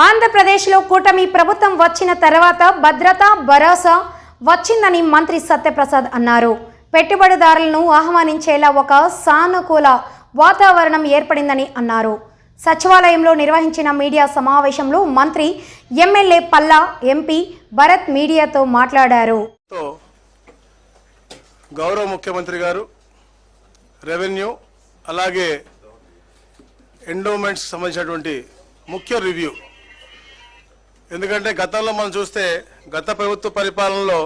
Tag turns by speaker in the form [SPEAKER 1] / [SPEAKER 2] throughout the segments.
[SPEAKER 1] ఆంధ్రప్రదేశ్లో కూటమి ప్రభుత్వం వచ్చిన తర్వాత భద్రత భరోసా వచ్చిందని మంత్రి సత్యప్రసాద్ అన్నారు. పెట్టుబడిదారులను ఆహ్వానించేలా ఒక సానుకూల వాతావరణం ఏర్పడిందని అన్నారు. సచివాలయంలో నిర్వహించిన మీడియా సమావేశంలో మంత్రి, ఎమ్మెల్యే పల్లా, ఎంపీ భరత్ మీడియాతో మాట్లాడారు.
[SPEAKER 2] గౌరవ ముఖ్యమంత్రి గారు రెవెన్యూ అలాగే ఎండోమెంట్స్ సంబంధించినటువంటి ముఖ్య రివ్యూ. ఎందుకంటే గతంలో మనం చూస్తే గత ప్రభుత్వ పరిపాలనలో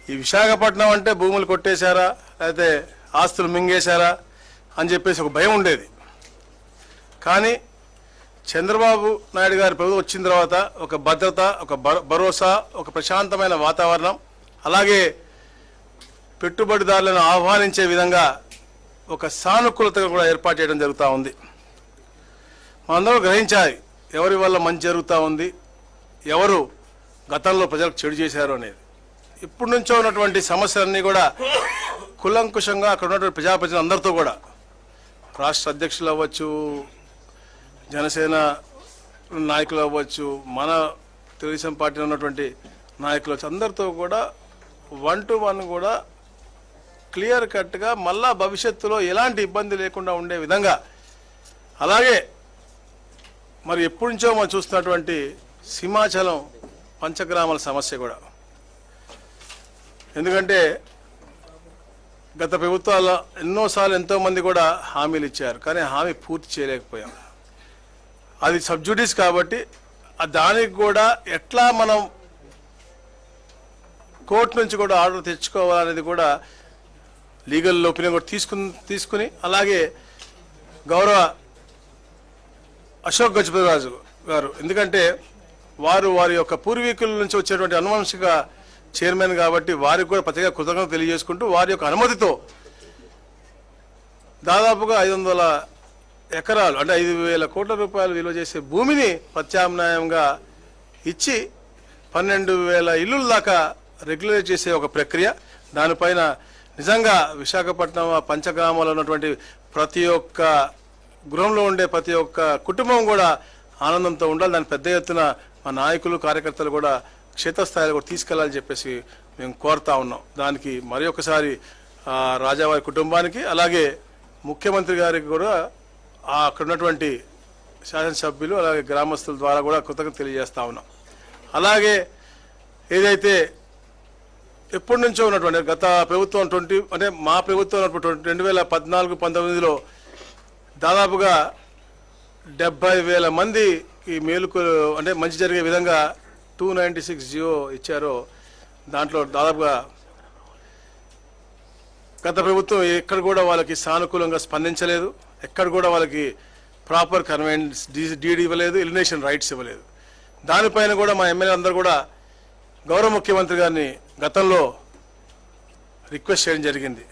[SPEAKER 2] ఈ విశాఖపట్నం అంటే భూములు కొట్టేశారా లేకపోతే ఆస్తులు మింగేశారా అని చెప్పేసి ఒక భయం ఉండేది. కానీ చంద్రబాబు నాయుడు గారి ప్రభుత్వం వచ్చిన తర్వాత ఒక భద్రత, ఒక భరోసా, ఒక ప్రశాంతమైన వాతావరణం, అలాగే పెట్టుబడిదారులను ఆహ్వానించే విధంగా ఒక సానుకూలత కూడా ఏర్పాటు చేయడం జరుగుతూ ఉంది. మనందరూ గ్రహించాలి ఎవరి వల్ల మంచి జరుగుతూ ఉంది, ఎవరు గతంలో ప్రజలకు చెడు చేశారు అనేది. ఇప్పటి నుంచో ఉన్నటువంటి సమస్యలన్నీ కూడా కులంకుశంగా అక్కడ ఉన్నటువంటి ప్రజాప్రతినిధులందరితో కూడా, రాష్ట్ర అధ్యక్షులు అవ్వచ్చు, జనసేన నాయకులు అవ్వచ్చు, మన తెలుగుదేశం పార్టీలో ఉన్నటువంటి నాయకులు అవ్వచ్చు, అందరితో కూడా 1 to 1 కూడా క్లియర్ కట్గా మళ్ళా భవిష్యత్తులో ఎలాంటి ఇబ్బంది లేకుండా ఉండే విధంగా, అలాగే మరి ఎప్పటి నుంచో మనం చూస్తున్నటువంటి సింహాచలం పంచగ్రామాల సమస్య కూడా. ఎందుకంటే గత ప్రభుత్వాల్లో ఎన్నోసార్లు ఎంతోమంది కూడా హామీలు ఇచ్చారు, కానీ హామీ పూర్తి చేయలేకపోయాం. అది సబ్జుడిస్ కాబట్టి దానికి కూడా ఎట్లా మనం కోర్టు నుంచి కూడా ఆర్డర్ తెచ్చుకోవాలనేది కూడా లీగల్ ఒపీనియన్ కూడా తీసుకుని అలాగే గౌరవ అశోక్ గజపతిరాజు గారు, ఎందుకంటే వారి యొక్క పూర్వీకుల నుంచి వచ్చేటువంటి అనువంశిక చైర్మన్ కాబట్టి వారికి కూడా ప్రత్యేక కృతజ్ఞత తెలియజేసుకుంటూ వారి యొక్క అనుమతితో దాదాపుగా 500 ఎకరాలు అంటే 5,000 కోట్ల రూపాయలు విలువ చేసే భూమిని ప్రత్యామ్నాయంగా ఇచ్చి 12,000 ఇల్లుల దాకా రెగ్యులేట్ చేసే ఒక ప్రక్రియ. దానిపైన నిజంగా విశాఖపట్నం పంచగ్రామంలో ఉన్నటువంటి ప్రతి ఒక్క గృహంలో ఉండే ప్రతి ఒక్క కుటుంబం కూడా ఆనందంతో ఉండాలి. దాని పెద్ద ఎత్తున మా నాయకులు, కార్యకర్తలు కూడా క్షేత్రస్థాయిలో కూడా తీసుకెళ్లాలని చెప్పేసి మేము కోరుతా ఉన్నాం. దానికి మరి ఒకసారి రాజావారి కుటుంబానికి అలాగే ముఖ్యమంత్రి గారికి కూడా అక్కడ ఉన్నటువంటి శాసనసభ్యులు అలాగే గ్రామస్తుల ద్వారా కూడా కృతజ్ఞత తెలియజేస్తా ఉన్నాం. అలాగే ఏదైతే ఎప్పటి నుంచో ఉన్నటువంటి గత ప్రభుత్వం అంటే మా ప్రభుత్వం 2014-19లో దాదాపుగా 70,000 మందికి మేలుకు అంటే మంచి జరిగే విధంగా 296 జియో ఇచ్చారో. దాంట్లో దాదాపుగా గత ప్రభుత్వం ఎక్కడ కూడా వాళ్ళకి సానుకూలంగా స్పందించలేదు, ఎక్కడ కూడా వాళ్ళకి ప్రాపర్ కన్వెన్స్ డీడీ ఇవ్వలేదు, ఎలిమినేషన్ రైట్స్ ఇవ్వలేదు. దానిపైన కూడా మా ఎమ్మెల్యే అందరూ కూడా గౌరవ ముఖ్యమంత్రి గారిని గతంలో రిక్వెస్ట్ చేయడం జరిగింది.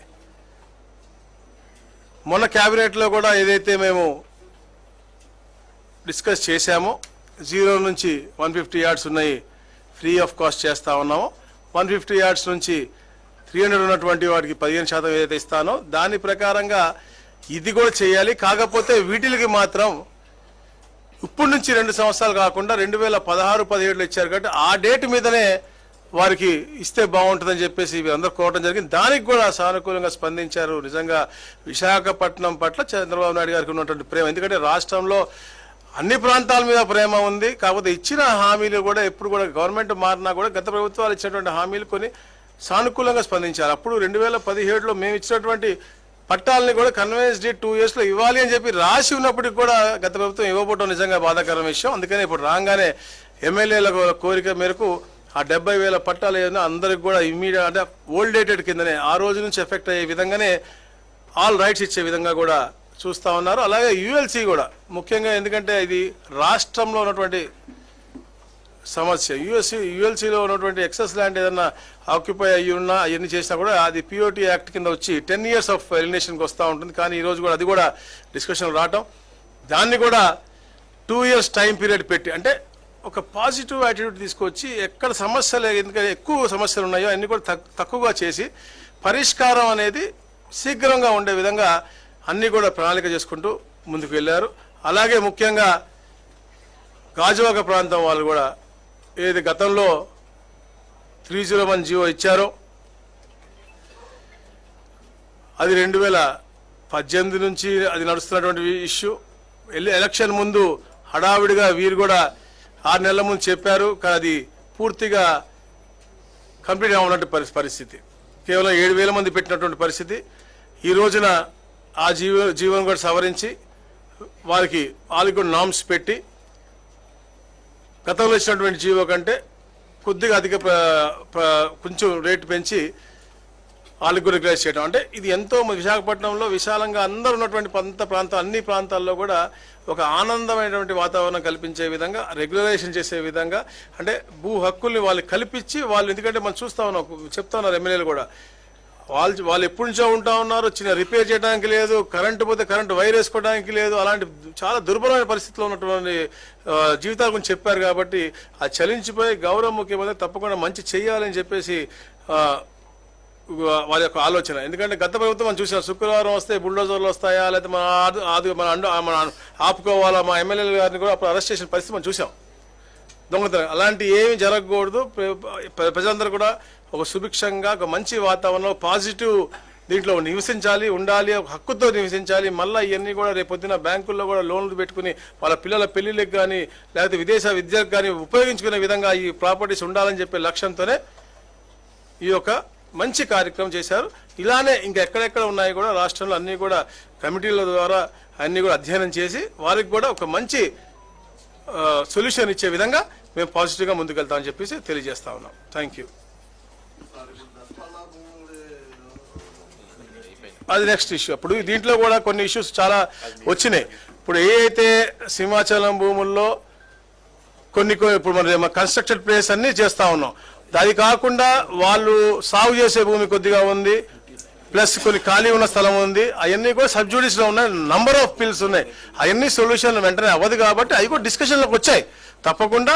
[SPEAKER 2] మొన్న క్యాబినెట్లో కూడా ఏదైతే మేము డిస్కస్ చేశామో 0 నుంచి 150 యార్డ్స్ ఉన్నాయి ఫ్రీ ఆఫ్ కాస్ట్ చేస్తా ఉన్నామో, 150 యార్డ్స్ నుంచి 300 ఉన్నటువంటి వాటికి 15% ఏదైతే ఇస్తానో దాని ప్రకారంగా ఇది కూడా చేయాలి. కాకపోతే వీటికి మాత్రం ఇప్పటి నుంచి 2 సంవత్సరాలు కాకుండా 2016-17లో ఇచ్చారు కాబట్టి ఆ డేట్ మీదనే వారికి ఇస్తే బాగుంటుందని చెప్పేసి అందరూ కోరడం జరిగింది. దానికి కూడా సానుకూలంగా స్పందించారు. నిజంగా విశాఖపట్నం పట్ల చంద్రబాబు నాయుడు గారికి ఉన్నటువంటి ప్రేమ, ఎందుకంటే రాష్ట్రంలో అన్ని ప్రాంతాల మీద ప్రేమ ఉంది. కాకపోతే ఇచ్చిన హామీలు కూడా ఎప్పుడు కూడా గవర్నమెంట్ మారినా కూడా గత ప్రభుత్వాలు ఇచ్చినటువంటి హామీలు కొన్ని సానుకూలంగా స్పందించారు. అప్పుడు 2017లో మేము ఇచ్చినటువంటి పట్టాలని కూడా కన్వెన్స్ డేట్ 2 yearsలో ఇవ్వాలి అని చెప్పి రాసి ఉన్నప్పటికి కూడా గత ప్రభుత్వం ఇవ్వబోవడం నిజంగా బాధాకరమైన విషయం. అందుకనే ఇప్పుడు రాగానే ఎమ్మెల్యేల కోరిక మేరకు ఆ 70,000 పట్టాలు ఏదైనా అందరికి కూడా ఇమ్మీడియట్ అంటే ఓల్డ్ డేటెడ్ కిందనే ఆ రోజు నుంచి ఎఫెక్ట్ అయ్యే విధంగానే ఆల్ రైట్స్ ఇచ్చే విధంగా కూడా చూస్తూ ఉన్నారు. అలాగే యుఎల్సి కూడా ముఖ్యంగా, ఎందుకంటే ఇది రాష్ట్రంలో ఉన్నటువంటి సమస్య. యుఎల్సీలో ఉన్నటువంటి ఎక్సెస్ ల్యాండ్ ఏదన్నా ఆక్యుపై అయ్యి ఉన్నా అవన్నీ చేసినా కూడా అది పిఓటి యాక్ట్ కింద వచ్చి 10 years ఆఫ్ ఎలిమినేషన్కి వస్తూ ఉంటుంది. కానీ ఈరోజు కూడా అది కూడా డిస్కషన్ రావటం, దాన్ని కూడా 2 years టైం పీరియడ్ పెట్టి అంటే ఒక పాజిటివ్ యాటిట్యూడ్ తీసుకొచ్చి ఎక్కడ సమస్యలు ఎందుకంటే ఎక్కువ సమస్యలు ఉన్నాయో అన్ని కూడా తక్కువగా చేసి పరిష్కారం అనేది శీఘ్రంగా ఉండే విధంగా అన్నీ కూడా ప్రణాళిక చేసుకుంటూ ముందుకు వెళ్ళారు. అలాగే ముఖ్యంగా గాజువాక ప్రాంతం వాళ్ళు కూడా ఏది గతంలో 301 జీవో ఇచ్చారో అది 2018 నుంచి అది నడుస్తున్నటువంటి ఇష్యూ. ఎలక్షన్ ముందు హడావిడిగా వీరు కూడా 6 నెలల ముందు చెప్పారు, కానీ అది పూర్తిగా కంప్లీట్ అవ్వనటువంటి పరిస్థితి. కేవలం 7,000 మంది పెట్టినటువంటి పరిస్థితి. ఈ రోజున ఆ జీవోను కూడా సవరించి వాళ్ళకి కూడా నామ్స్ పెట్టి గతంలో ఇచ్చినటువంటి జీవో కంటే కొద్దిగా అధిక కొంచెం రేటు పెంచి వాళ్ళకి కూడా రెగ్యులైజ్ చేయడం. అంటే ఇది ఎంతో విశాఖపట్నంలో విశాలంగా అందరూ ఉన్నటువంటి అన్ని ప్రాంతాల్లో కూడా ఒక ఆనందమైనటువంటి వాతావరణం కల్పించే విధంగా రెగ్యులరైజేషన్ చేసే విధంగా, అంటే భూ హక్కుల్ని వాళ్ళు కల్పించి వాళ్ళు, ఎందుకంటే మనం చూస్తా ఉన్నాం, చెప్తా ఉన్నారు ఎమ్మెల్యేలు కూడా, వాళ్ళు ఎప్పటి నుంచో ఉంటా ఉన్నారు, చిన్న రిపేర్ చేయడానికి లేదు, కరెంటు పోతే కరెంటు వైర్ వేసుకోవడానికి లేదు, అలాంటి చాలా దుర్భరమైన పరిస్థితిలో ఉన్నటువంటి జీవితాల గురించి చెప్పారు. కాబట్టి ఆ చలించిపోయి గౌరవ ముఖ్యమంత్రి తప్పకుండా మంచి చేయాలని చెప్పేసి వారి యొక్క ఆలోచన. ఎందుకంటే గత ప్రభుత్వం మనం చూసాం, శుక్రవారం వస్తే బుల్డోజర్లు వస్తాయా, లేకపోతే మన ఆపుకోవాలా, మా ఎమ్మెల్యేల గారిని కూడా అప్పుడు అరెస్ట్ చేసిన పరిస్థితి మనం చూసాం, దొంగతనం. అలాంటి ఏమి జరగకూడదు. ప్రజలందరూ కూడా ఒక సుభిక్షంగా ఒక మంచి వాతావరణంలో పాజిటివ్ దీంట్లో నివసించాలి, ఉండాలి, ఒక హక్కుతో నివసించాలి. మళ్ళీ ఇవన్నీ కూడా రేపొద్దున బ్యాంకుల్లో కూడా లోన్లు పెట్టుకుని వాళ్ళ పిల్లల పెళ్లిళ్ళకి కానీ లేకపోతే విదేశ విద్యకు కానీ ఉపయోగించుకునే విధంగా ఈ ప్రాపర్టీస్ ఉండాలని చెప్పే లక్ష్యంతోనే ఈ యొక్క మంచి కార్యక్రమం చేశారు. ఇలానే ఇంకా ఎక్కడెక్కడ ఉన్నాయి కూడా రాష్ట్రంలో అన్నీ కూడా కమిటీల ద్వారా అన్నీ కూడా అధ్యయనం చేసి వారికి కూడా ఒక మంచి సొల్యూషన్ ఇచ్చే విధంగా మేము పాజిటివ్గా ముందుకెళ్తామని చెప్పేసి తెలియజేస్తా ఉన్నాం. Thank you. అది నెక్స్ట్ ఇష్యూ. ఇప్పుడు దీంట్లో కూడా కొన్ని ఇష్యూస్ చాలా వచ్చినాయి. ఇప్పుడు ఏ అయితే సింహాచలం భూముల్లో కొన్ని ఇప్పుడు మన కన్స్ట్రక్టెడ్ ప్లేస్ అన్ని చేస్తా ఉన్నాం. అది కాకుండా వాళ్ళు సాగు చేసే భూమి కొద్దిగా ఉంది, ప్లస్ కొన్ని ఖాళీ ఉన్న స్థలం ఉంది, అవన్నీ కూడా సబ్జుడిస్ లో ఉన్నాయి, నంబర్ ఆఫ్ బిల్స్ ఉన్నాయి. అవన్నీ సొల్యూషన్ వెంటనే అవ్వదు కాబట్టి అవి కూడా డిస్కషన్లోకి వచ్చాయి. తప్పకుండా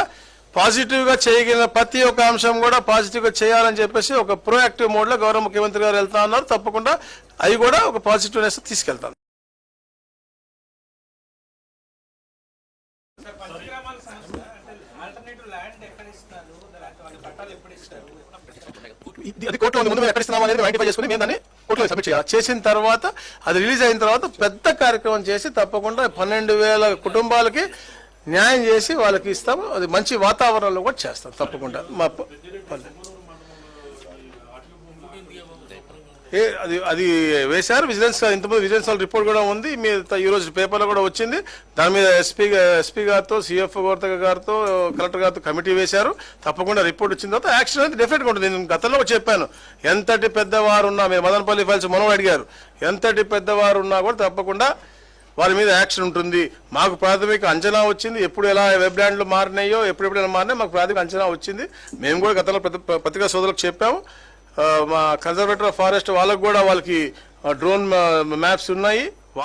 [SPEAKER 2] పాజిటివ్ గా చేయగలిగిన ప్రతి ఒక్క అంశం కూడా పాజిటివ్ గా చేయాలని చెప్పేసి ఒక ప్రోయాక్టివ్ మోడ్ లో గౌరవ ముఖ్యమంత్రి గారు వెళ్తా ఉన్నారు. తప్పకుండా అవి కూడా ఒక పాజిటివ్నెస్ తీసుకెళ్తాను. అది కోర్టులో ముందు మేము ఎక్కడ ఇస్తున్నాం అనేది ఐడెంటిఫై చేసుకుని మేము దాన్ని కోర్టులో సబ్మిట్ చేయాలి. చేసిన తర్వాత అది రిలీజ్ అయిన తర్వాత పెద్ద కార్యక్రమం చేసి తప్పకుండా 12,000 కుటుంబాలకి న్యాయం చేసి వాళ్ళకి ఇస్తాము. అది మంచి వాతావరణంలో కూడా చేస్తాం తప్పకుండా. మా అది వేశారు విజిలెన్స్, ఇంతకుముందు విజిలెన్స్ రిపోర్ట్ కూడా ఉంది. ఈ రోజు పేపర్లో కూడా వచ్చింది. దాని మీద ఎస్పీ గారితో, సిఎఫ్ గారితో, కలెక్టర్ గారితో కమిటీ వేశారు. తప్పకుండా రిపోర్ట్ వచ్చిన తర్వాత యాక్షన్ అనేది డెఫినెట్గా ఉంటుంది. నేను గతంలో చెప్పాను, ఎంతటి పెద్దవారు ఉన్నా, మీరు మదనపల్లి ఫైల్స్ మనోడు అడిగారు, ఎంతటి పెద్దవారు ఉన్నా కూడా తప్పకుండా వారి మీద యాక్షన్ ఉంటుంది. మాకు ప్రాథమిక అంచనా వచ్చింది. ఎప్పుడు ఎలా వెబ్ ల్యాండ్లు మారినాయో, ఎప్పుడెప్పుడు ఎలా మారినాయో మాకు ప్రాథమిక అంచనా వచ్చింది. మేము కూడా గతంలో పత్రికా సోదరులకు చెప్పాము. మా కన్జర్వేటర్ ఆఫ్ ఫారెస్ట్ వాళ్ళకి కూడా వాళ్ళకి డ్రోన్ మ్యాప్స్ ఉన్నాయి.